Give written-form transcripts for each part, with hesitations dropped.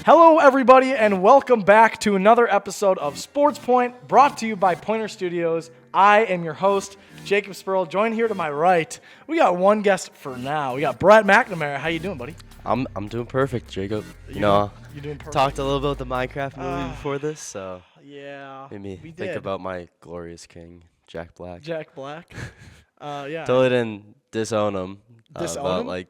Hello, everybody, and welcome back to another episode of SportsPoint, brought to you by Pointer Studios. I am your host, Jacob Spoerl. Joined here to my right, we got one guest for now. We got Brett McNamara. How you doing, buddy? I'm doing perfect, Jacob. You're doing perfect. Talked a little bit about the Minecraft movie before this, so yeah, made me we think did. about my glorious king, Jack Black. Jack Black. Yeah. Totally didn't disown him. Disown him?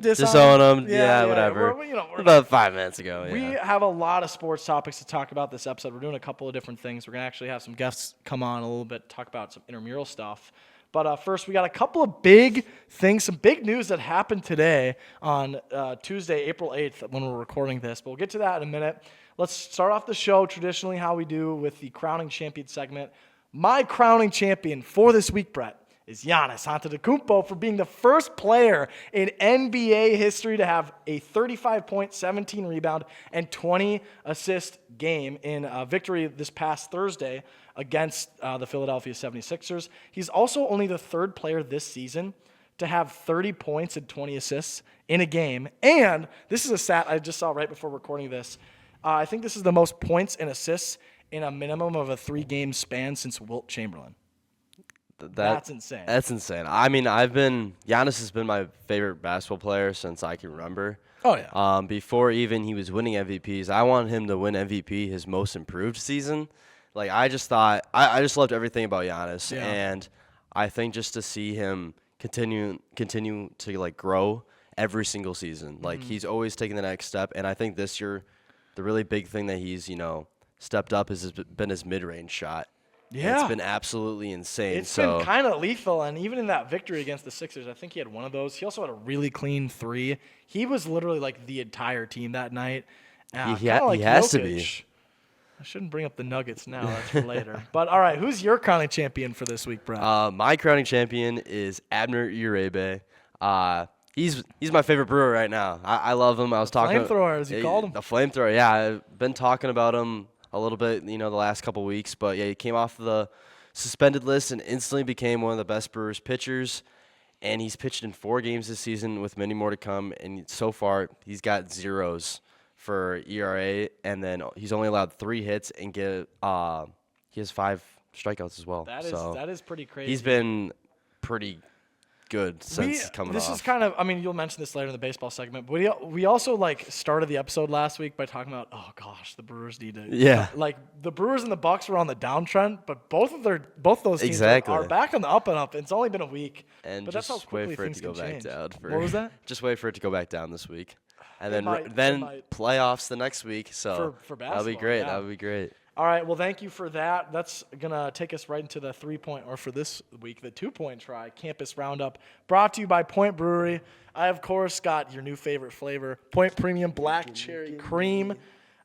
Disown him. Yeah, whatever. We're about 5 minutes ago. We Yeah. have a lot of sports topics to talk about this episode. We're doing a couple of different things. We're going to actually have some guests come on a little bit, talk about some intramural stuff. But first, we got a couple of big things, some big news that happened today on Tuesday, April 8th, when we're recording this. But we'll get to that in a minute. Let's start off the show traditionally how we do with the crowning champion segment. My crowning champion for this week, Brett, is Giannis Antetokounmpo for being the first player in NBA history to have a 35-point, 17-rebound, and 20-assist game in a victory this past Thursday against the Philadelphia 76ers. He's also only the third player this season to have 30 points and 20 assists in a game. And this is a stat I just saw right before recording this. I think this is the most points and assists in a minimum of a 3-game span since Wilt Chamberlain. That's insane. That's insane. I mean, Giannis has been my favorite basketball player since I can remember. Oh, yeah. Before even he was winning MVPs, I want him to win MVP his most improved season. Like, I just thought, I just loved everything about Giannis. Yeah. And I think just to see him continue to, like, grow every single season. Like, he's always taking the next step. And I think this year, the really big thing that he's, stepped up has been his mid-range shot. Yeah. It's been absolutely insane. It's been kind of lethal, and even in that victory against the Sixers, I think he had one of those. He also had a really clean three. He was literally like the entire team that night. He has to be. I shouldn't bring up the Nuggets now. That's for later. But, all right, who's your crowning champion for this week, Brett? My crowning champion is Abner Uribe. He's my favorite brewer right now. I love him. I was talking flamethrower, as you called him. The flamethrower, yeah. I've been talking about him a little bit, the last couple weeks. But, yeah, he came off the suspended list and instantly became one of the best Brewers pitchers. And he's pitched in 4 games this season with many more to come. And so far, he's got zeros for ERA. And then he's only allowed 3 hits and he has 5 strikeouts as well. That is pretty crazy. He's been pretty good since coming off. This is kind of, you'll mention this later in the baseball segment, but we also started the episode last week by talking about, oh gosh, the Brewers need to. Yeah. The Brewers and the Bucks were on the downtrend, but both those teams are back on the up and up. It's only been a week, but that's how quickly things can change. What was that? Just wait for it to go back down this week, and then playoffs the next week. So for basketball, that'll be great. Yeah. That'll be great. All right, well, thank you for that. That's going to take us right into the 3-point, or for this week, the 2-point try, Campus Roundup, brought to you by Point Brewery. I, of course, got your new favorite flavor, Point Premium Black Cherry Cream.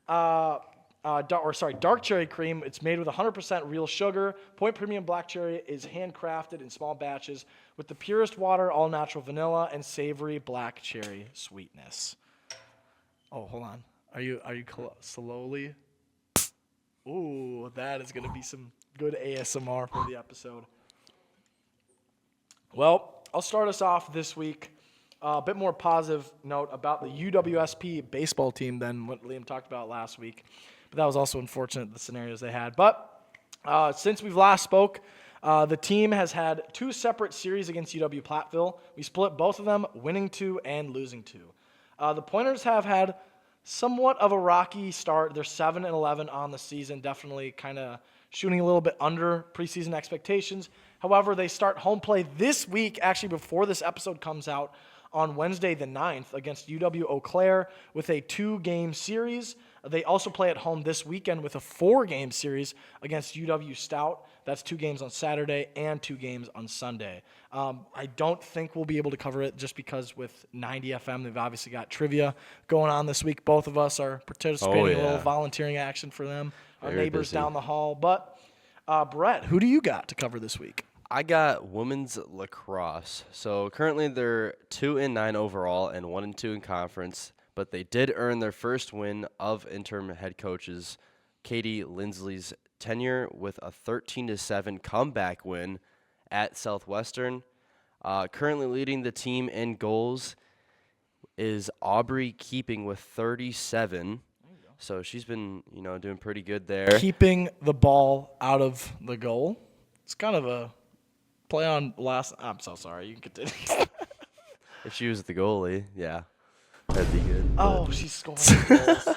Dark Cherry Cream. It's made with 100% real sugar. Point Premium Black Cherry is handcrafted in small batches with the purest water, all-natural vanilla, and savory black cherry sweetness. Oh, hold on. Are you slowly? Ooh, that is going to be some good ASMR for the episode. Well, I'll start us off this week. A bit more positive note about the UWSP baseball team than what Liam talked about last week. But that was also unfortunate, the scenarios they had. But since we've last spoke, the team has had 2 separate series against UW Platteville. We split both of them, winning 2 and losing 2. The Pointers have had somewhat of a rocky start. They're 7-11 on the season, definitely kind of shooting a little bit under preseason expectations. However, they start home play this week, actually before this episode comes out, on Wednesday the 9th against UW Eau Claire with a 2-game series. They also play at home this weekend with a 4-game series against UW Stout. That's 2 games on Saturday and 2 games on Sunday. I don't think we'll be able to cover it just because with 90 FM, they've obviously got trivia going on this week. Both of us are participating in a little volunteering action for them, our neighbors down the hall. But, Brett, who do you got to cover this week? I got women's lacrosse. So currently they're 2-9 overall and 1-2 in conference, but they did earn their first win of interim head coaches Katie Lindsley's tenure with a 13-7 comeback win at Southwestern. Currently leading the team in goals is Aubrey Keeping with 37. So she's been, doing pretty good there. Keeping the ball out of the goal. It's kind of a play on last. I'm so sorry. You can continue. If she was the goalie, yeah, that'd be good. Oh, she's scoring goals.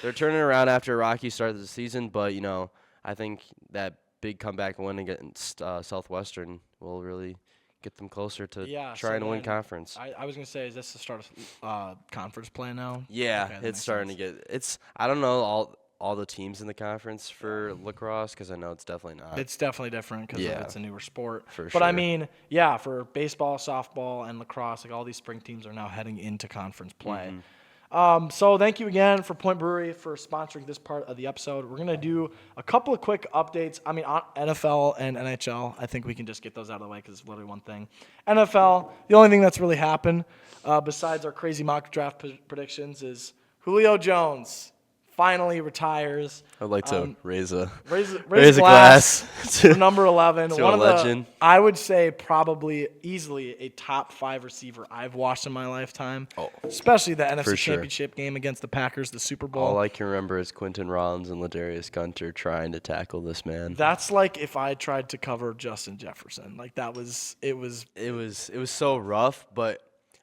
They're turning around after a rocky start of the season, but, I think that big comeback win against Southwestern will really get them closer to trying to win conference. I was going to say, is this the start of conference play now? Yeah, Okay, it's starting to get – I don't know all the teams in the conference for lacrosse because I know it's definitely not. It's definitely different because it's a newer sport. For but, I sure. mean, for baseball, softball, and lacrosse, like all these spring teams are now heading into conference play. So thank you again for Point Brewery for sponsoring this part of the episode. We're going to do a couple of quick updates. I mean, on NFL and NHL, I think we can just get those out of the way because it's literally one thing. NFL, the only thing that's really happened besides our crazy mock draft predictions is Julio Jones finally retires. I'd like to raise a glass to number 11. to One a of legend. I would say probably easily a top 5 receiver I've watched in my lifetime. Oh, especially the NFC sure. Championship game against the Packers, the Super Bowl. All I can remember is Quentin Rollins and Ladarius Gunter trying to tackle this man. That's like if I tried to cover Justin Jefferson. Like it was so rough,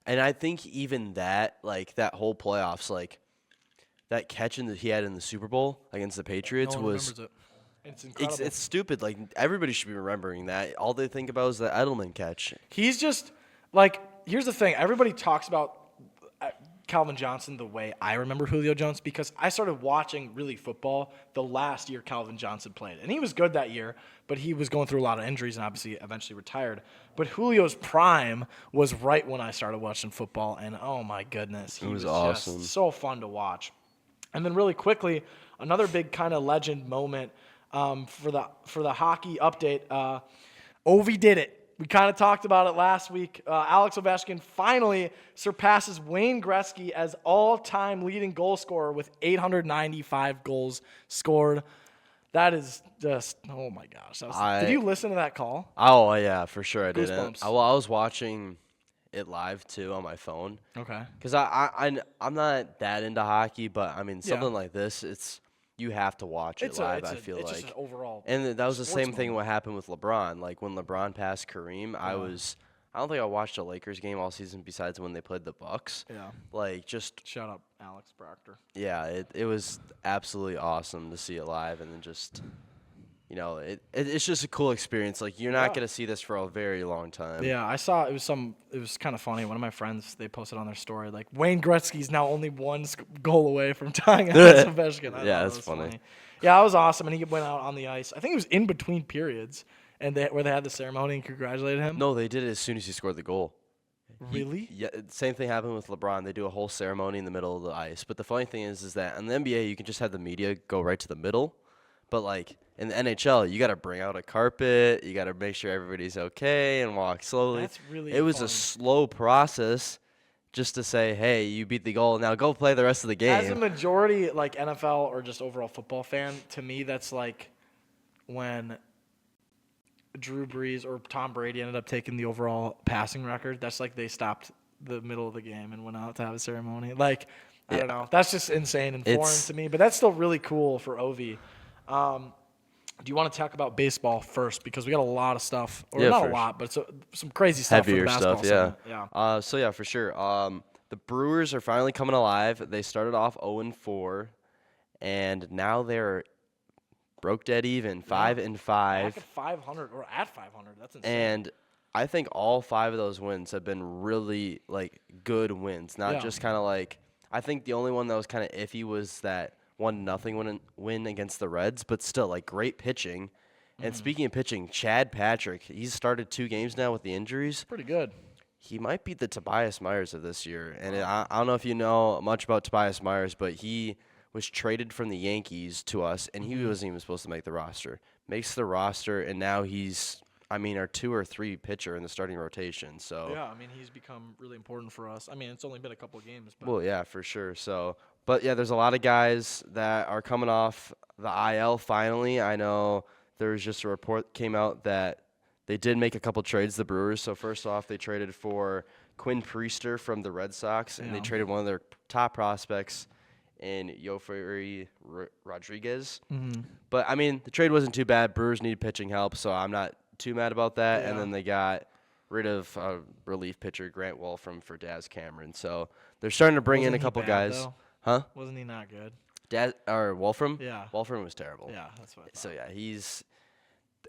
and I think even that, like that whole playoffs, like that catch that he had in the Super Bowl against the Patriots no one was remembers it. It's incredible. it's stupid. Like everybody should be remembering that. All they think about is the Edelman catch. He's just like, here's the thing. Everybody talks about Calvin Johnson the way I remember Julio Jones because I started watching really football the last year Calvin Johnson played. And he was good that year, but he was going through a lot of injuries and obviously eventually retired. But Julio's prime was right when I started watching football, and oh my goodness. He was awesome. Just so fun to watch. And then really quickly, another big kind of legend moment for the hockey update. Ovi did it. We kind of talked about it last week. Alex Ovechkin finally surpasses Wayne Gretzky as all-time leading goal scorer with 895 goals scored. That is just, oh my gosh. Did you listen to that call? Oh, yeah, for sure I didn't. Goosebumps. I was watching it live too on my phone. Okay. Because I'm not that into hockey, but I mean something like this, you have to watch it live. I feel it's like. just an overall. And that was the same sports thing moment. what happened with LeBron. Like when LeBron passed Kareem, I don't think I watched a Lakers game all season besides when they played the Bucks. Yeah. Like just Shout out Alex Proctor. yeah, it was absolutely awesome to see it live, and then just. It's just a cool experience. Like you're not gonna see this for a very long time. Yeah, I saw it was kind of funny. One of my friends, they posted on their story like Wayne Gretzky's now only one goal away from tying Alex Ovechkin. Yeah, that's funny. Yeah, it was awesome, and he went out on the ice. I think it was in between periods, and where they had the ceremony and congratulated him. No, they did it as soon as he scored the goal. Really? Yeah, same thing happened with LeBron. They do a whole ceremony in the middle of the ice. But the funny thing is that in the NBA, you can just have the media go right to the middle. But, like, in the NHL, you got to bring out a carpet. You got to make sure everybody's okay and walk slowly. That's really It was fun. a slow process just to say, hey, you beat the goal. Now go play the rest of the game. As a majority, like, NFL or just overall football fan, to me, that's like when Drew Brees or Tom Brady ended up taking the overall passing record. That's like they stopped the middle of the game and went out to have a ceremony. Like, I don't know. That's just insane and foreign to me. But that's still really cool for Ovi. Do you want to talk about baseball first? Because we got a lot of stuff. Or not a lot, but some crazy stuff Heavier for the basketball stuff, segment. So, yeah, for sure. The Brewers are finally coming alive. They started off 0-4, and now they're broke dead even, 5-5. Back at 500, or at 500. That's insane. And I think all 5 of those wins have been really, like, good wins. Not just kind of like – I think the only one that was kind of iffy was that 1-0 win against the Reds, but still, like, great pitching. And speaking of pitching, Chad Patrick, he's started 2 games now with the injuries. Pretty good. He might be the Tobias Myers of this year. And I don't know if you know much about Tobias Myers, but he was traded from the Yankees to us, and he wasn't even supposed to make the roster. Makes the roster, and now he's, our 2 or 3 pitcher in the starting rotation. So Yeah, he's become really important for us. It's only been a couple of games. But well, yeah, for sure. So, but yeah, there's a lot of guys that are coming off the IL finally. I know there was just a report came out that they did make a couple trades, the Brewers. So first off, they traded for Quinn Priester from the Red Sox, and they Yeah. traded one of their top prospects in Yoferi Rodriguez. Mm-hmm. But, I mean, the trade wasn't too bad. Brewers needed pitching help, so I'm not too mad about that. Yeah. And then they got rid of relief pitcher Grant Wolfram for Daz Cameron. So they're starting to bring in a couple guys. Though? Huh? Wasn't he not good? Wolfram? Yeah. Wolfram was terrible. Yeah, that's what I thought. So yeah,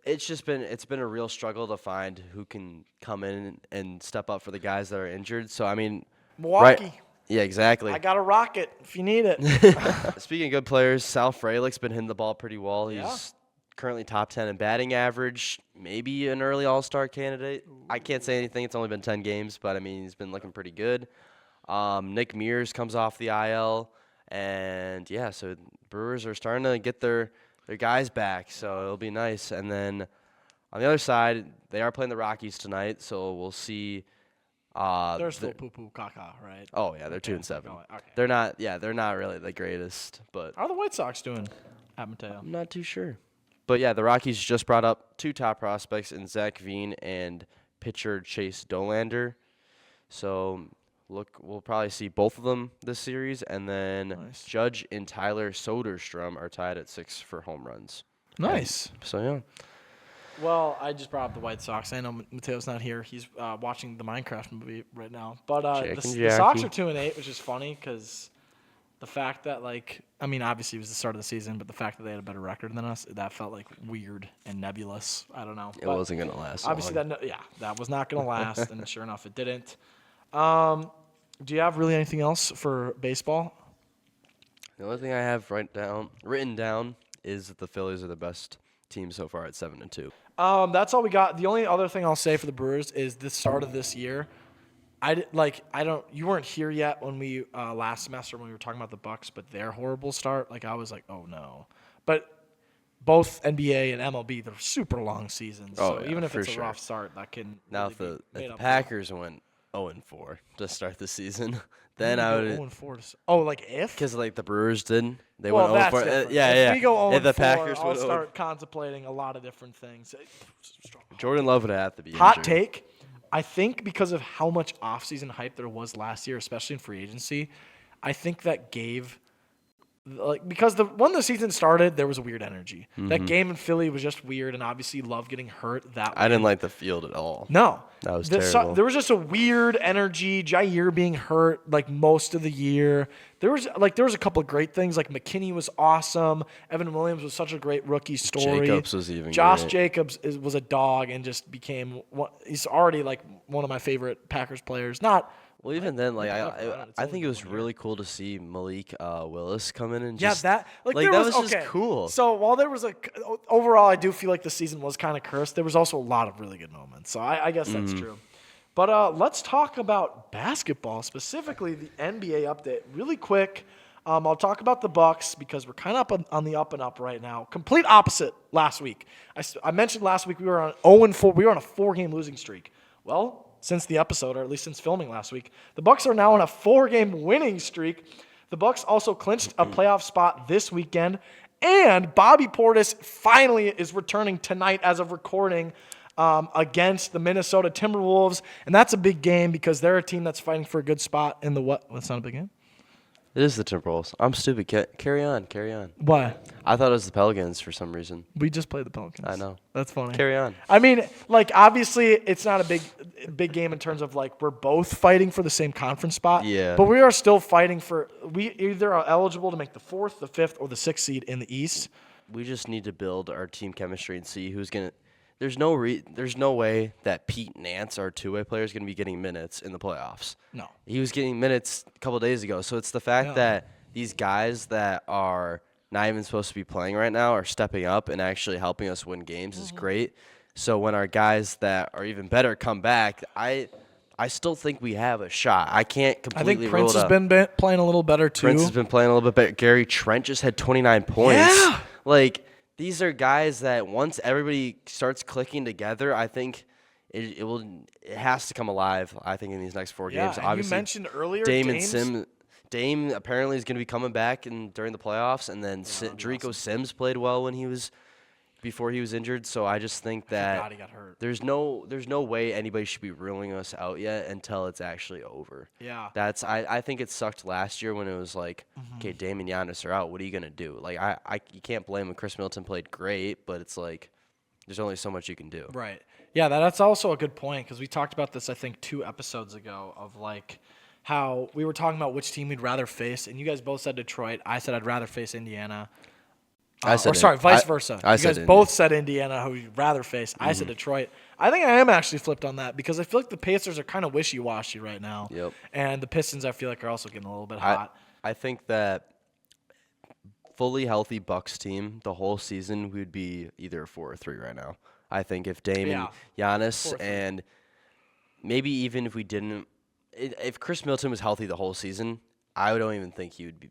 it's been a real struggle to find who can come in and step up for the guys that are injured. So I mean, Milwaukee. right? Yeah, exactly. I got a rocket if you need it. Speaking of good players, Sal Frelick's been hitting the ball pretty well. He's Yeah. currently top 10 in batting average, maybe an early All-Star candidate. I can't say anything. It's only been 10 games, but I mean, he's been looking pretty good. Nick Mears comes off the IL, and yeah, so Brewers are starting to get their guys back, so it'll be nice. And then on the other side, they are playing the Rockies tonight, so we'll see. They're still poo-poo caca, right? Oh yeah, they're 2-7. Okay. They're not. Yeah, they're not really the greatest, but How are the White Sox doing at Mateo? I'm not too sure. But yeah, the Rockies just brought up 2 top prospects in Zach Veen and pitcher Chase Dolander. So we'll probably see both of them this series, and then Nice. Judge and Tyler Soderstrom are tied at 6 for home runs. Nice. So yeah. Well, I just brought up the White Sox. I know Mateo's not here. He's watching the Minecraft movie right now. But the Sox are 2-8, which is funny because the fact that, like, I mean, obviously it was the start of the season, but the fact that they had a better record than us, that felt like weird and nebulous. I don't know. It wasn't going to last Obviously, long. that was not going to last, and sure enough, it didn't. Do you have really anything else for baseball? The only thing I have written down is that the Phillies are the best team so far at 7-2. That's all we got. The only other thing I'll say for the Brewers is the start of this year. You weren't here yet when we last semester when we were talking about the Bucks, but their horrible start. Like I was like, oh no. But both NBA and MLB, they're super long seasons. Oh, So yeah, even if for it's sure. a rough start, that can Now, really if the be made up for. Packers went 0-4 to start the season, then We I go would. 0-4 like if? Because like the Brewers did, they Well, went that's 0-4. different. Yeah, if yeah. we go 0-4, If the Packers I'll would start contemplating a lot of different things. Jordan Love would have to be Hot injured. take. I think because of how much offseason hype there was last year, especially in free agency, I think that gave because when the season started, there was a weird energy. That game in Philly was just weird, and obviously Love getting hurt. I didn't like the field at all. No. That was terrible. There was just a weird energy. Jair being hurt like most of the year. There was a couple of great things. Like McKinney was awesome. Evan Williams was such a great rookie story. Jacobs was even Josh great. Jacobs was a dog and just became he's already like one of my favorite Packers players. Not Well, even then, like It's I only think it was been 1 year. really cool to see Malik Willis come in and yeah, just that there that was just okay. cool. So while there was overall, I do feel like the season was kind of cursed. There was also a lot of really good moments. So I guess that's true. But let's talk about basketball, specifically the NBA update, really quick. I'll talk about the Bucks because we're kind of on the up and up right now. Complete opposite last week. I mentioned last week we were on 0-4. We were on a 4-game losing streak. Well, since the episode, or at least since filming last week, the Bucks are now on a 4-game winning streak. The Bucks also clinched a playoff spot this weekend, and Bobby Portis finally is returning tonight as of recording against the Minnesota Timberwolves, and that's a big game because they're a team that's fighting for a good spot in the what? That's not a big game? It is the Timberwolves. I'm stupid. Carry on. What? I thought it was the Pelicans for some reason. We just played the Pelicans. I know. That's funny. Carry on. I mean, like, obviously, it's not a big game in terms of, like, we're both fighting for the same conference spot. Yeah. But we are still fighting we either are eligible to make the 4th, the 5th, or the 6th seed in the East. We just need to build our team chemistry and see who's gonna. There's no way that Pete Nance, our two-way player, is gonna be getting minutes in the playoffs. No. He was getting minutes a couple days ago. So it's the fact that these guys that are not even supposed to be playing right now are stepping up and actually helping us win games is great. So when our guys that are even better come back, I still think we have a shot. I can't completely I think Prince rule has it out. been playing a little better, too. Prince has been playing a little bit better. Gary Trent just had 29 points. Yeah. Like, these are guys that once everybody starts clicking together, I think it has to come alive, I think, in these next 4 games. and Obviously, you mentioned earlier Dame apparently is going to be coming back during the playoffs, and then Drico Sims played well when he was before he was injured, so I just think I that forgot he got hurt. there's no way anybody should be ruling us out yet until it's actually over. Yeah. I think it sucked last year when it was like, okay, Dame and Giannis are out. What are you gonna do? Like you can't blame him. Chris Middleton played great, but it's like there's only so much you can do. Right. Yeah, that's also a good point because we talked about this, I think, 2 episodes ago of like how we were talking about which team we'd rather face, and you guys both said Detroit. I said I'd rather face Indiana. Vice versa. I you said guys both said Indiana, who you'd rather face. I said Detroit. I think I am actually flipped on that because I feel like the Pacers are kind of wishy-washy right now. Yep. And the Pistons, I feel like, are also getting a little bit hot. I think that fully healthy Bucks team the whole season would be either 4 or 3 right now. I think if Dame and Giannis and maybe even if we didn't, if Chris Middleton was healthy the whole season, I don't even think he would be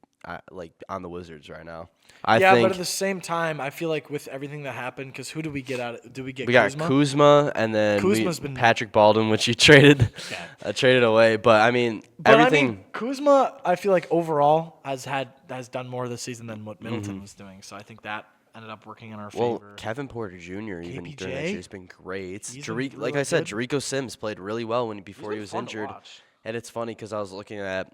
like on the Wizards right now. But at the same time, I feel like with everything that happened, because who do we get out? Do we get? We got Kuzma and then Patrick Baldwin, which you traded away. But I mean, Kuzma, I feel like overall has done more this season than what Middleton was doing. So I think that ended up working in our favor. Well, Kevin Porter Jr. even during that year has been great. Like I said, Jericho Sims played really well before he was injured. And it's funny because I was looking at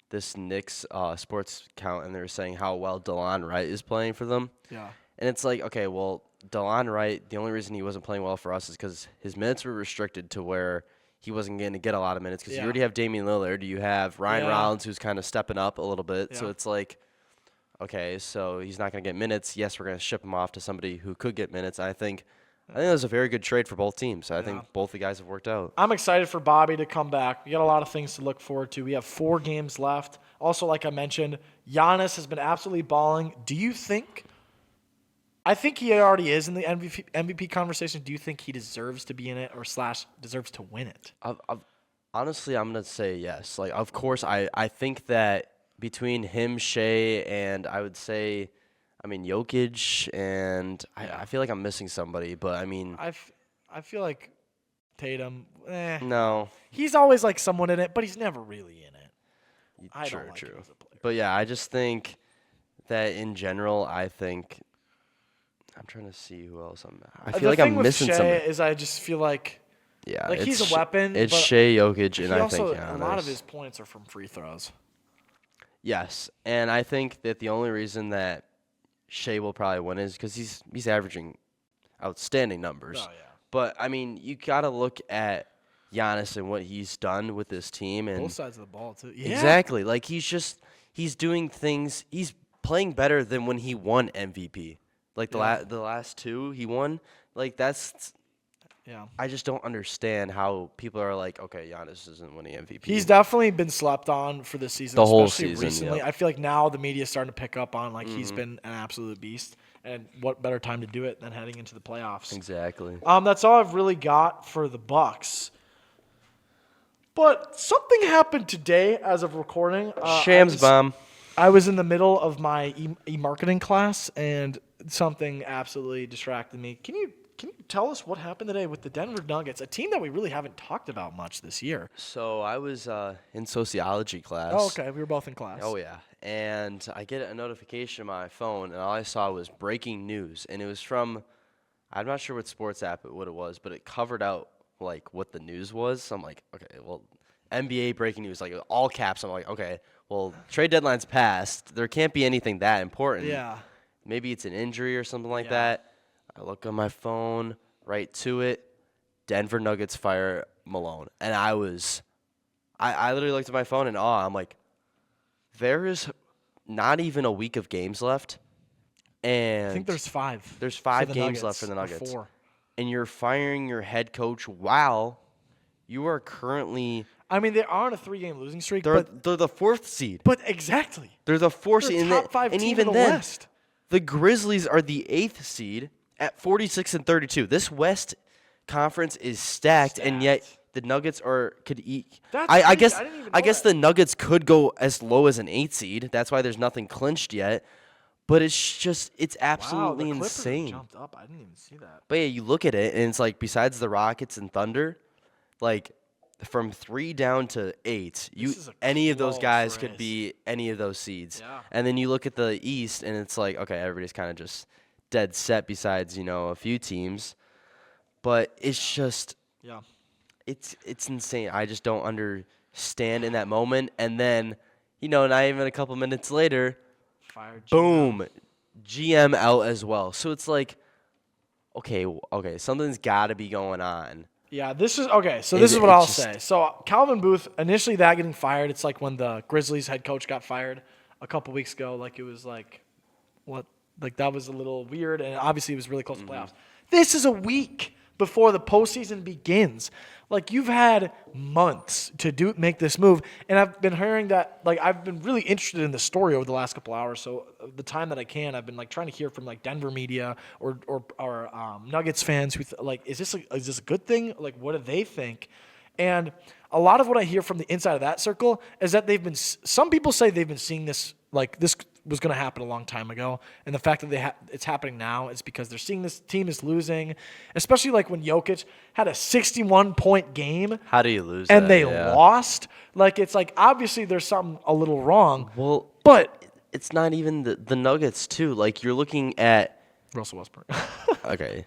this Knicks sports account, and they were saying how well DeLon Wright is playing for them. Yeah. And it's like, okay, well, DeLon Wright, the only reason he wasn't playing well for us is because his minutes were restricted to where he wasn't going to get a lot of minutes because you already have Damian Lillard. You have Ryan Rollins, who's kind of stepping up a little bit. Yeah. So it's like, okay, so he's not going to get minutes. Yes, we're going to ship him off to somebody who could get minutes. I think it was a very good trade for both teams. I think both the guys have worked out. I'm excited for Bobby to come back. We got a lot of things to look forward to. We have 4 games left. Also, like I mentioned, Giannis has been absolutely balling. Do you think – I think he already is in the MVP conversation. Do you think he deserves to be in it or / deserves to win it? Honestly, I'm going to say yes. Like, of course, I think that between him, Shea, and I would say – Jokic, and I feel like I'm missing somebody, but I mean... I feel like Tatum, No. He's always like someone in it, but he's never really in it. I don't like him as a player. But yeah, I just think that in general, I'm trying to see who else I feel like I'm missing somebody. The thing with Shea is I just feel like he's a weapon. It's Shea, Jokic, and I think a lot of his points are from free throws. Yes, and I think that the only reason that Shea will probably win is because he's averaging outstanding numbers. Oh, yeah. But, you got to look at Giannis and what he's done with this team. And both sides of the ball, too. Yeah. Exactly. Like, he's doing things. He's playing better than when he won MVP. Like, the last 2 he won. Like, that's Yeah. I just don't understand how people are like, okay, Giannis isn't winning MVP. He's definitely been slept on for this season, the whole especially season, recently. Yep. I feel like now the media is starting to pick up on he's been an absolute beast, and what better time to do it than heading into the playoffs? Exactly. That's all I've really got for the Bucks. But something happened today as of recording. Shams bomb. I was in the middle of my e-marketing class, and something absolutely distracted me. Can you tell us what happened today with the Denver Nuggets, a team that we really haven't talked about much this year? So I was in sociology class. Oh, okay. We were both in class. Oh, yeah. And I get a notification on my phone, and all I saw was breaking news. And it was from, I'm not sure what sports app what it was, but it covered out, what the news was. So I'm like, okay, well, NBA breaking news, all caps. I'm like, okay, well, trade deadline's passed. There can't be anything that important. Yeah. Maybe it's an injury or something like that. I look on my phone, right to it, Denver Nuggets fire Malone. And I literally looked at my phone in awe. I'm like, there is not even a week of games left. And I think there's 5. There's 5 games left for the Nuggets. 4. And you're firing your head coach while you are currently... they are on a 3-game losing streak. They're the 4th seed. But exactly. They're the 4th seed. Top 5 team even in the West. The Grizzlies are the 8th seed at 46-32. This West Conference is stacked, and yet the Nuggets could eat. I guess the Nuggets could go as low as an 8 seed. That's why there's nothing clinched yet. But it's absolutely insane. Jumped up. I didn't even see that. But yeah, you look at it, and it's besides the Rockets and Thunder, from 3 down to 8, any of those guys could be any of those seeds. Yeah. And then you look at the East, and it's okay, everybody's kind of just dead set besides, a few teams. But it's just Yeah. it's insane. I just don't understand in that moment. And then, not even a couple minutes later, Fired GM. boom, GM out as well. So it's like, okay, something's got to be going on. Yeah, this is okay. So this is what I'll say. So Calvin Booth, initially that getting fired, it's like when the Grizzlies head coach got fired a couple weeks ago. Like it was like, what? Like that was a little weird, and obviously it was really close to playoffs. This is a week before the postseason begins. Like you've had months to make this move, and I've been hearing that. Like I've been really interested in the story over the last couple hours. So the time that I can, I've been like trying to hear from like Denver media or Nuggets fans who is this a good thing? Like what do they think? And a lot of what I hear from the inside of that circle is that some people say they've been seeing this, like this was going to happen a long time ago, and the fact that it's happening now is because they're seeing this team is losing, especially like when Jokic had a 61-point game. How do you lose? And they lost. Like it's like obviously there's something a little wrong. Well, but it's not even the Nuggets too. Like you're looking at Russell Westbrook. Okay.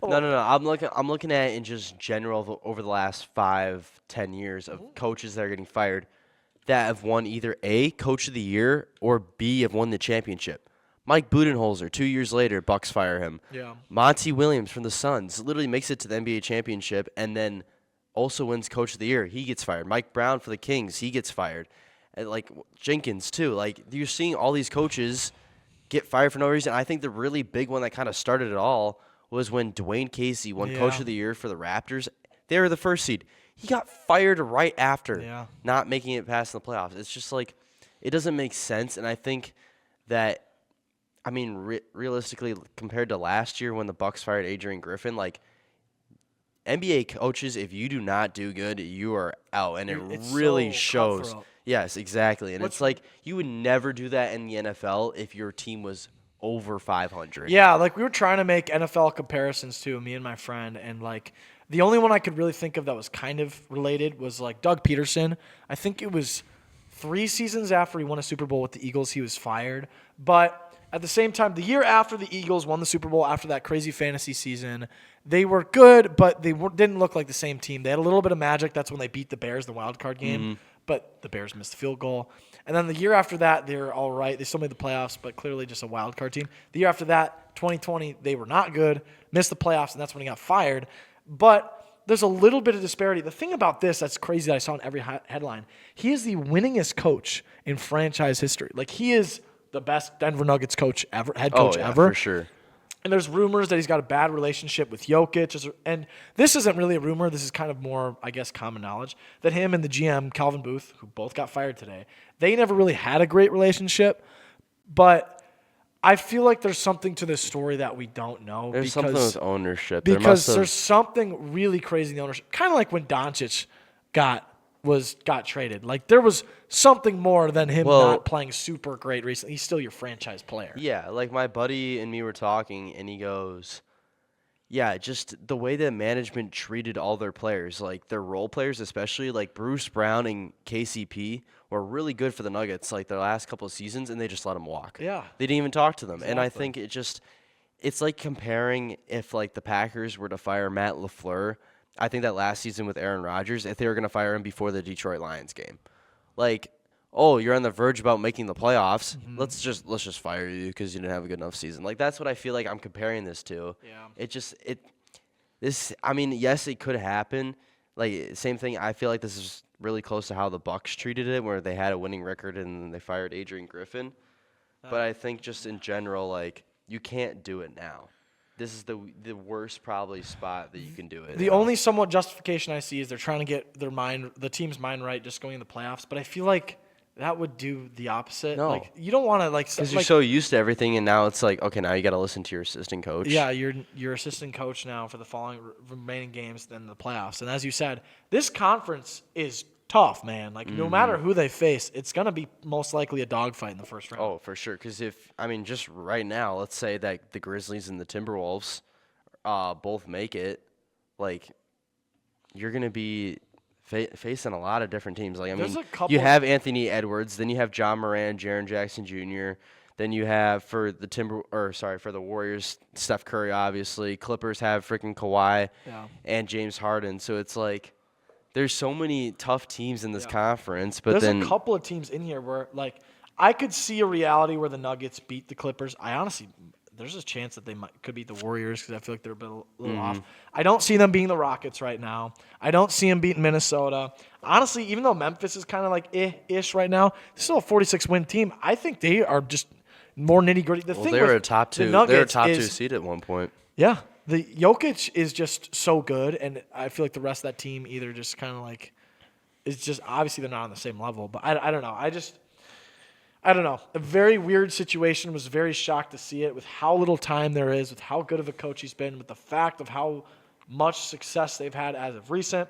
No. I'm looking at it in just general over the last 5-10 years of coaches that are getting fired that have won either A, Coach of the Year, or B, have won the championship. Mike Budenholzer, 2 years later, Bucks fire him. Yeah. Monty Williams from the Suns literally makes it to the NBA championship and then also wins Coach of the Year. He gets fired. Mike Brown for the Kings, he gets fired. And like Jenkins too. Like you're seeing all these coaches get fired for no reason. I think the really big one that kind of started it all was when Dwayne Casey won Coach of the Year for the Raptors. They were the first seed. He got fired right after not making it past the playoffs. It's just like it doesn't make sense. And I think that, I mean, realistically, compared to last year when the Bucks fired Adrian Griffin, like NBA coaches, if you do not do good, you are out, and it really shows. Cutthroat. Yes, exactly. And it's like you would never do that in the NFL if your team was over 500. Yeah, like we were trying to make NFL comparisons too, me and my friend, and like the only one I could really think of that was kind of related was like Doug Peterson. I think it was 3 seasons after he won a Super Bowl with the Eagles, he was fired. But at the same time, the year after the Eagles won the Super Bowl, after that crazy fantasy season, they were good, but they didn't look like the same team. They had a little bit of magic. That's when they beat the Bears, the wild card game. But the Bears missed the field goal. And then the year after that, they were all right. They still made the playoffs, but clearly just a wild card team. The year after that, 2020, they were not good, missed the playoffs, and that's when he got fired. But there's a little bit of disparity. The thing about this that's crazy that I saw in every headline, he is the winningest coach in franchise history. Like, he is the best Denver Nuggets coach ever, head coach ever. For sure. And there's rumors that he's got a bad relationship with Jokic. And this isn't really a rumor. This is kind of more, I guess, common knowledge, that him and the GM, Calvin Booth, who both got fired today, they never really had a great relationship. But I feel like there's something to this story that we don't know. There's something with ownership. Because there's something really crazy in the ownership. Kind of like when Doncic got traded. Like there was something more than him not playing super great recently. He's still your franchise player. Yeah, like my buddy and me were talking, and he goes, yeah, just the way that management treated all their players, like their role players especially, like Bruce Brown and KCP were really good for the Nuggets like their last couple of seasons, and they just let them walk. Yeah. They didn't even talk to them. Exactly. And I think it's like comparing if like the Packers were to fire Matt LaFleur, I think that last season with Aaron Rodgers, if they were going to fire him before the Detroit Lions game. Like, oh, you're on the verge about making the playoffs. Mm-hmm. Let's just fire you because you didn't have a good enough season. Like, that's what I feel like I'm comparing this to. Yeah. I mean, yes, it could happen. Like, same thing. I feel like this is really close to how the Bucks treated it, where they had a winning record and they fired Adrian Griffin. But I think just in general, like, you can't do it now. This is the worst probably spot that you can do it. The only somewhat justification I see is they're trying to get the team's mind right, just going in the playoffs. But I feel like that would do the opposite. No, like you don't want to because you're so used to everything, and now it's like, okay, now you got to listen to your assistant coach. Yeah, you're assistant coach now for the following remaining games than the playoffs. And as you said, this conference is tough, man. Like no matter who they face, it's gonna be most likely a dogfight in the first round. Oh, for sure. Because just right now, let's say that the Grizzlies and the Timberwolves both make it, like you're gonna be facing a lot of different teams. Like you have Anthony Edwards, then you have John Moran, Jaren Jackson Jr., Then you have for the Warriors, Steph Curry, obviously. Clippers have freaking Kawhi and James Harden. So it's like there's so many tough teams in this conference. But there's then a couple of teams in here where, like, I could see a reality where the Nuggets beat the Clippers. There's a chance that they could beat the Warriors because I feel like they're a little off. I don't see them beating the Rockets right now. I don't see them beating Minnesota. Honestly, even though Memphis is kind of like ish right now, they're still a 46-win team. I think they are just more nitty-gritty. They were a top two. They were a top 2 seed at one point. Yeah. The Jokic is just so good, and I feel like the rest of that team either just kind of like is just obviously they're not on the same level. But I don't know. I don't know. A very weird situation. Was very shocked to see it with how little time there is, with how good of a coach he's been, with the fact of how much success they've had as of recent.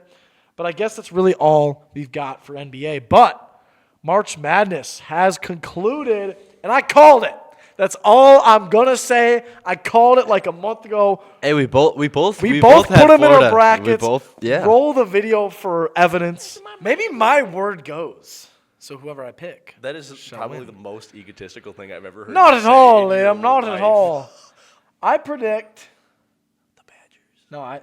But I guess that's really all we've got for NBA. But March Madness has concluded, and I called it. That's all I'm gonna say. I called it like a month ago. Hey, we both put had them in Florida. our brackets. Yeah. Roll the video for evidence. Maybe my word goes. So whoever I pick. That is probably the most egotistical thing I've ever heard. Not at all, in your Liam. Not life. at all. I predict. The Badgers. No,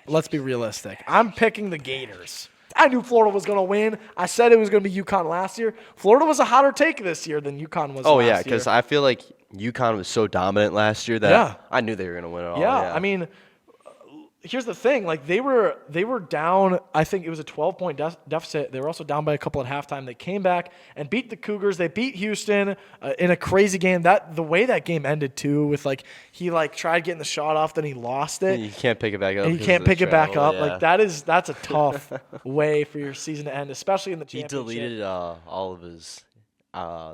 let's be realistic. I'm picking the Gators. I knew Florida was going to win. I said it was going to be UConn last year. Florida was a hotter take this year than UConn was last year. Because I feel like UConn was so dominant last year that I knew they were going to win it all. Yeah, I mean, here's the thing. Like they were down. I think it was a 12-point deficit. They were also down by a couple at halftime. They came back and beat the Cougars. They beat Houston in a crazy game. The way that game ended too, with like he like tried getting the shot off, then he lost it. You can't pick it back up. And you can't pick it back up. Yeah. Like that's a tough way for your season to end, especially in the He championship. deleted all of his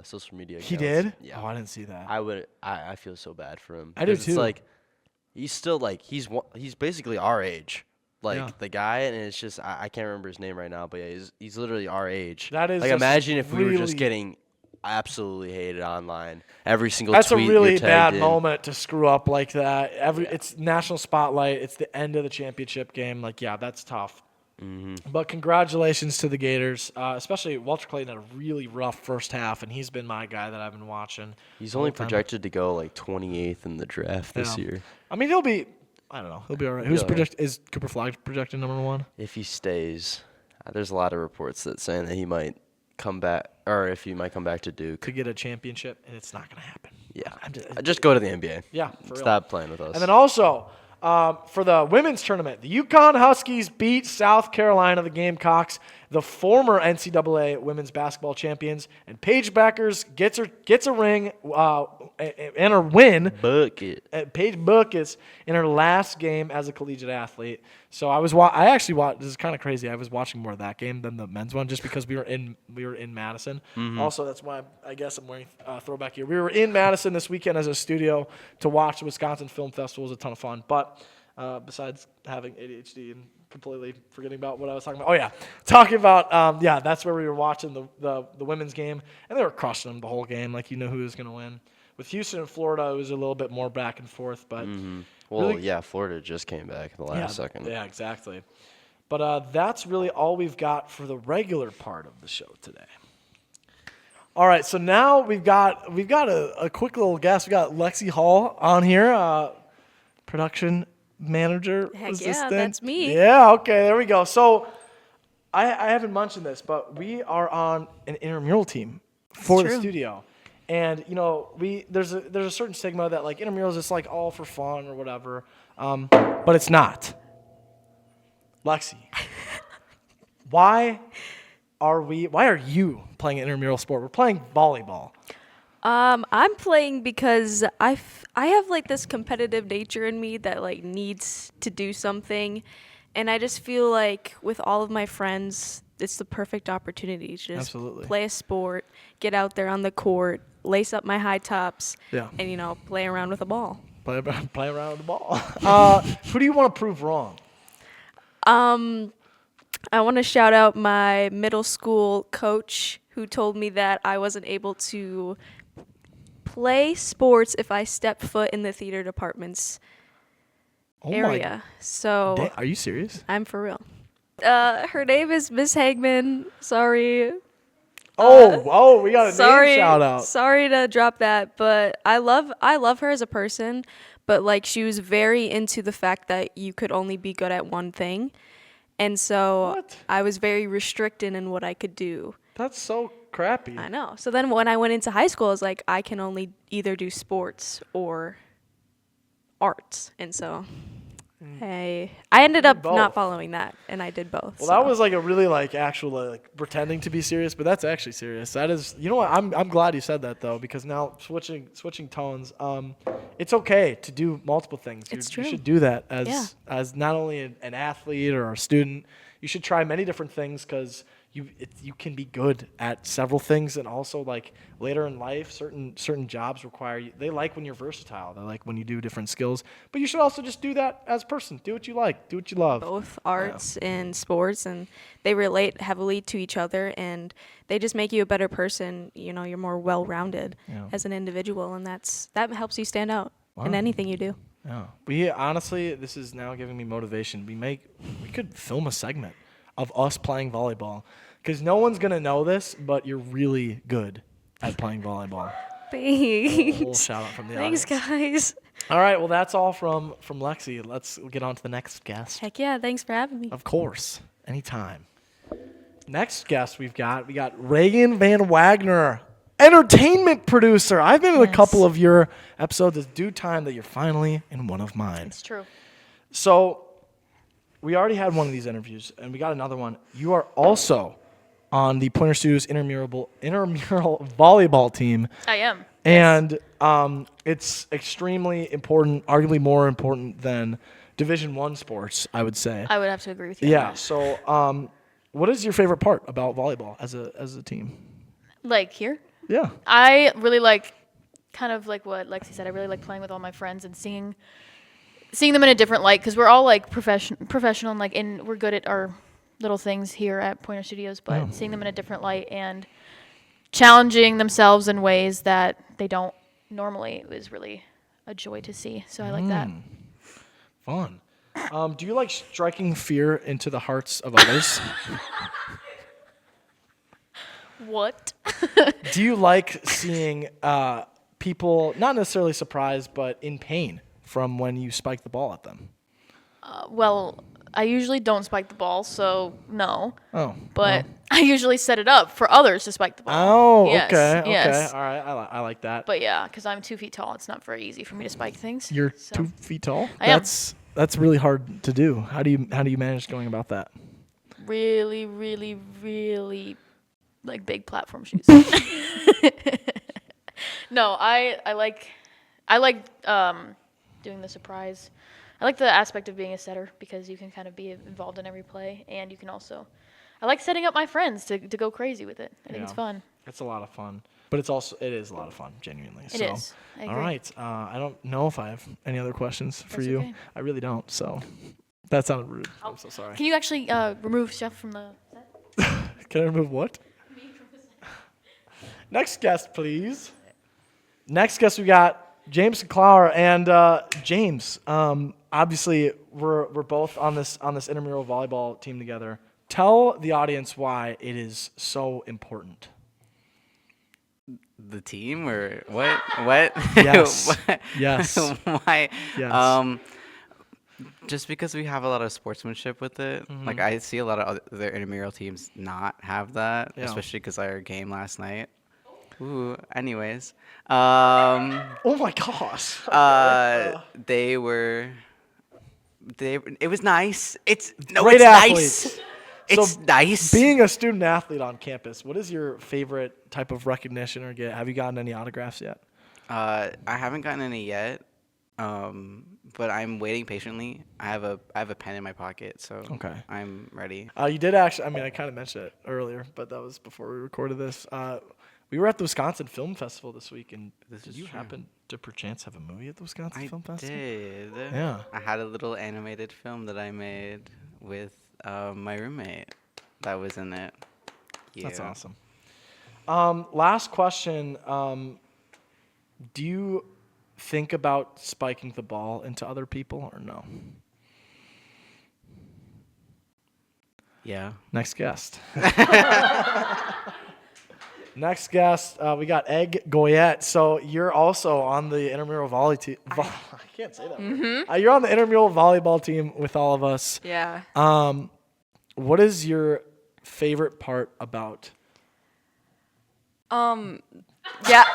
social media accounts. He did? Yeah. Oh, I didn't see that. I feel so bad for him. I do 'Cause too. It's like he's still like he's basically our age, like the guy, and it's just I can't remember his name right now, but yeah, he's literally our age. That is like just imagine if we were just really- getting absolutely hated online every single That's a tweet. really you're bad tagged in. moment to screw up like that. It's national spotlight. It's the end of the championship game. Like, yeah, that's tough. But congratulations to the Gators, especially Walter Clayton had a really rough first half, and he's been my guy that I've been watching. He's the only whole time. projected to go like 28th in the draft this year. I mean, he'll be. I don't know. He'll be all right. Is Cooper Flag projected number 1? If he stays, there's a lot of reports that saying that he might come back, or if he might come back to Duke. Could get a championship, and it's not going to happen. Yeah, just go to the NBA. Yeah, for real. Stop playing with us. And then also, for the women's tournament, the UConn Huskies beat South Carolina, the Gamecocks, the former NCAA women's basketball champions, and Paige Beckers gets a ring and her win. Bucket. Paige Buckets in her last game as a collegiate athlete. So I actually watched. This is kind of crazy. I was watching more of that game than the men's one, just because we were in Madison. Also, that's why I guess I'm wearing throwback here. We were in Madison this weekend as a studio to watch the Wisconsin Film Festival. It was a ton of fun. But besides having ADHD and completely forgetting about what I was talking about. Oh yeah, talking about that's where we were watching the women's game, and they were crushing them the whole game. Like, you know who was going to win. With Houston and Florida, it was a little bit more back and forth, but Florida just came back in the last second. Yeah, exactly. But that's really all we've got for the regular part of the show today. All right, so now we've got a quick little guest. We got Lexi Hall on here, production manager. Heck assistant. yeah, that's me. Yeah, okay, there we go. So I haven't mentioned this, but we are on an intramural team for the studio. And, you know, there's a certain stigma that, like, intramurals is, like, all for fun or whatever. But it's not. Lexi, why are you playing an intramural sport? We're playing volleyball. I'm playing because I have like this competitive nature in me that like needs to do something, and I just feel like with all of my friends, it's the perfect opportunity to just play a sport, get out there on the court, lace up my high tops, and play around with a ball. Play around with the ball. Who do you want to prove wrong? I want to shout out my middle school coach who told me that I wasn't able to play sports if I stepped foot in the theater department's area. So are you serious? I'm for real. Her name is Miss Hagman. Sorry. We got a name shout out. Sorry to drop that, but I love her as a person, but like she was very into the fact that you could only be good at one thing. And so What? I was very restricted in what I could do. That's so crappy. I know. So then when I went into high school, I was like, I can only either do sports or arts. And so I ended up both. not following that, and I did both. Well, that was like a really like actual like pretending to be serious, but that's actually serious. That is, you know what? I'm glad you said that though, because now switching tones. It's okay to do multiple things. It's You true. should do that as not only an athlete or a student. You should try many different things because you can be good at several things, and also like later in life, certain jobs require you. They like when you're versatile. They like when you do different skills. But you should also just do that as a person. Do what you like. Do what you love. both arts and sports, and they relate heavily to each other, and they just make you a better person. You know, you're more well-rounded as an individual, and that helps you stand out in anything you do. Yeah. We honestly, this is now giving me motivation. We could film a segment of us playing volleyball, because no one's gonna know this, but you're really good at playing volleyball. Thanks. A little shout out from the Thanks, audience. guys. All right, well that's all from Lexi. Let's get on to the next guest. Heck yeah, thanks for having me. Of course, anytime. Next guest we got Raegan VanWagner, entertainment producer. I've been in a couple of your episodes. It's due time that you're finally in one of mine. It's true. So we already had one of these interviews, and we got another one. You are also on the Pointer Studios intramural volleyball team, I am. and it's extremely important, arguably more important than Division I sports, I would say. I would have to agree with you. Yeah. So, what is your favorite part about volleyball as a team? Like here, Yeah. I really like, kind of like what Lexi said. I really like playing with all my friends and seeing them in a different light, because we're all like professional and like we're good at our little things here at Pointer Studios, but seeing them in a different light and challenging themselves in ways that they don't normally is really a joy to see. So I like that. Fun. Do you like striking fear into the hearts of others? What? Do you like seeing people not necessarily surprised, but in pain from when you spike the ball at them? Well, I usually don't spike the ball, so no. Oh. But I usually set it up for others to spike the ball. Oh, Yes, okay. yes. All right. I like that. But yeah, because I'm 2 feet tall, it's not very easy for me to spike things. You're so. 2 feet tall? I am. That's really hard to do. How do you manage going about that? Really, really, really like big platform shoes. No, I like doing the surprise. I like the aspect of being a setter because you can kind of be involved in every play, and you can also. I like setting up my friends to go crazy with it. I think it's fun. It's a lot of fun, but it is a lot of fun, genuinely. It is. I agree. All right. I don't know if I have any other questions for That's you. okay. I really don't. So that sounded rude. I'm so sorry. Can you actually remove stuff from the set? Can I remove what? Next guest, please. Next guest, we got Jameson Clauer and James. Obviously, we're both on this intramural volleyball team together. Tell the audience why it is so important. The team or what? What? Yes. What? Yes. Why? Yes. Just because we have a lot of sportsmanship with it. Like I see a lot of other intramural teams not have that, Yeah. especially because our game last night. Ooh. Anyways, Oh my gosh. it was nice. It's Great athletes. nice. It's So, nice. Being a student athlete on campus, what is your favorite type of recognition or get? Have you gotten any autographs yet? I haven't gotten any yet, but I'm waiting patiently. I have a pen in my pocket, so Okay. I'm ready. You did actually. I mean, I kind of mentioned it earlier, but that was before we recorded this. We were at the Wisconsin Film Festival this week, and This did is you true. happen to perchance have a movie at the Wisconsin I Film Festival? did. Yeah. I had a little animated film that I made with my roommate that was in it. Yeah. That's awesome. Last question. Do you think about spiking the ball into other people or no? Yeah. Next guest. Next guest, we got Egg Goyette. So you're also on the intramural volley team. I can't say that word. You're on the intramural volleyball team with all of us. Yeah. What is your favorite part about? Yeah.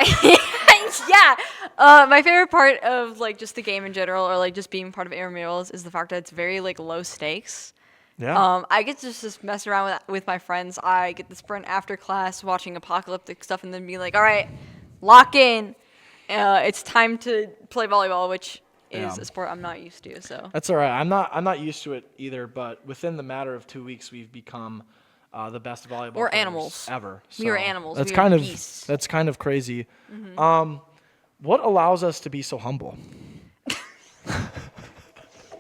Yeah. My favorite part of like just the game in general, or like just being part of intramurals, is the fact that it's very like low stakes. Yeah. I get to just mess around with my friends. I get to sprint after class, watching apocalyptic stuff, and then be like, all right, lock in. It's time to play volleyball, which is a sport I'm not used to. So That's all right. I'm not used to it either. But within the matter of 2 weeks, we've become the best volleyball We're players animals. ever. We are So animals. That's We are kind of beasts. that's kind of crazy. What allows us to be so humble?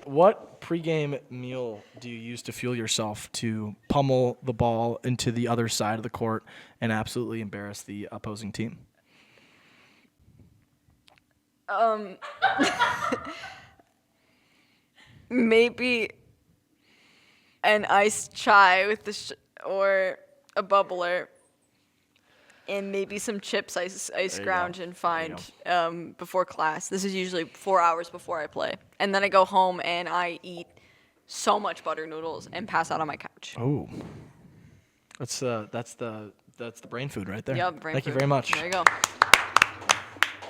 What pregame meal do you use to fuel yourself to pummel the ball into the other side of the court and absolutely embarrass the opposing team? Maybe an iced chai with or a bubbler, and maybe some chips I scrounge and find before class. This is usually 4 hours before I play, and then I go home and I eat so much butter noodles and pass out on my couch. Oh, that's the brain food right there. Yep, Thank you very much. There you go.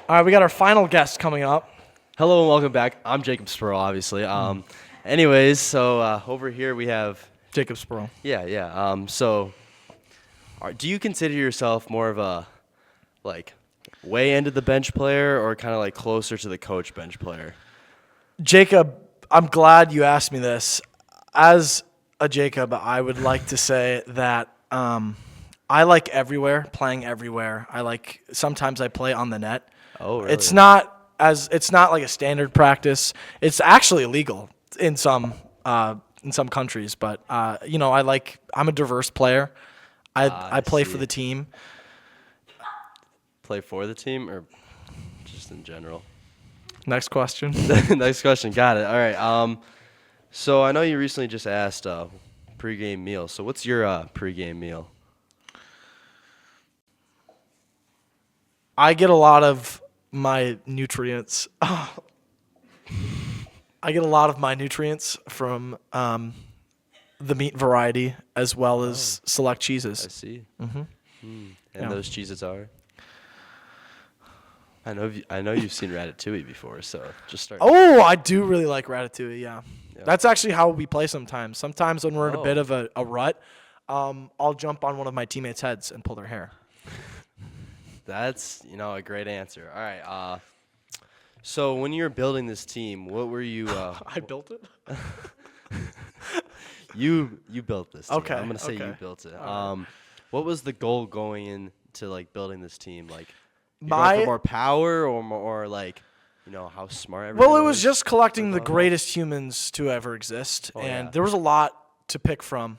All right, we got our final guest coming up. Hello and welcome back. I'm Jacob Spoerl, obviously. Anyways, so over here we have Jacob Spoerl. Do you consider yourself more of a like way into the bench player or kind of like closer to the coach bench player? Jacob, I'm glad you asked me this. As a Jacob, I would like to say that I like playing everywhere. Sometimes I play on the net. Oh, really? It's not like a standard practice. It's actually illegal in some countries, but I'm a diverse player. I play for the team. Play for the team or just in general? Next question. Next question. Got it. All right. So I know you recently just asked pregame meal. So what's your pregame meal? I get a lot of my nutrients. I get a lot of my nutrients from the meat variety as well as select I cheeses. see. And those cheeses are? I know you've seen Ratatouille before, so just start. Oh, I do really like Ratatouille, yeah. That's actually how we play sometimes. Sometimes when we're in a bit of a rut, I'll jump on one of my teammates' heads and pull their hair. That's, a great answer. All right. So when you were building this team, what were you I built it? You built this team. Okay, I'm going to say okay. you built it. What was the goal going into like building this team? Like you're going for more power or more like how smart everyone Well, it was just collecting the greatest humans to ever exist, and there was a lot to pick from.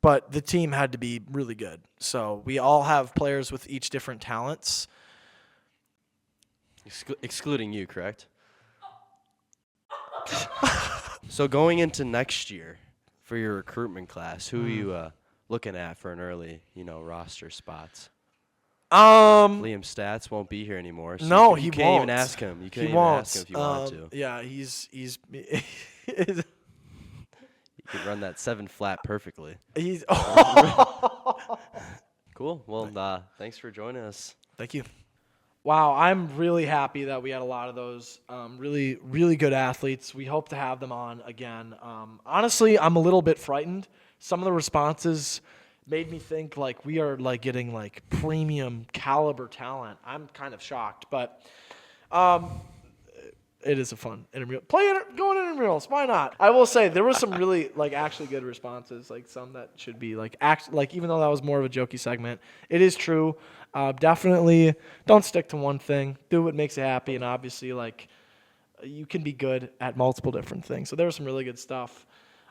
But the team had to be really good. So we all have players with each different talents. Excluding you, correct? So going into next year for your recruitment class, who are you looking at for an early, roster spots? Liam Stats won't be here anymore. So No, you he can't won't. even ask him. You can't He even won't. ask him if you want to. Yeah, he's You could run that 7 flat perfectly. he's. Cool. Well, thanks for joining us. Thank you. Wow, I'm really happy that we had a lot of those really, really good athletes. We hope to have them on again. Honestly, I'm a little bit frightened. Some of the responses made me think like we are like getting like premium caliber talent. I'm kind of shocked, but it is a fun intramural. Going intramurals, why not? I will say there was some really like actually good responses, like some that should be like even though that was more of a jokey segment, it is true. Definitely don't stick to one thing. Do what makes you happy, and obviously like you can be good at multiple different things. So there was some really good stuff.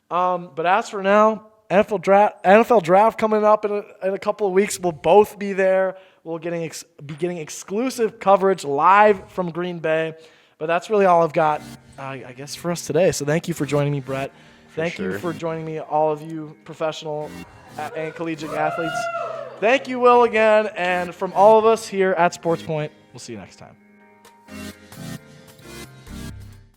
But as for now, NFL draft coming up in a couple of weeks. We'll both be there. We'll be getting exclusive coverage live from Green Bay. But that's really all I've got, I guess, for us today. So thank you for joining me, Brett. Thank you for joining me, all of you professional and collegiate athletes. Thank you, Will, again. And from all of us here at SportsPoint, we'll see you next time.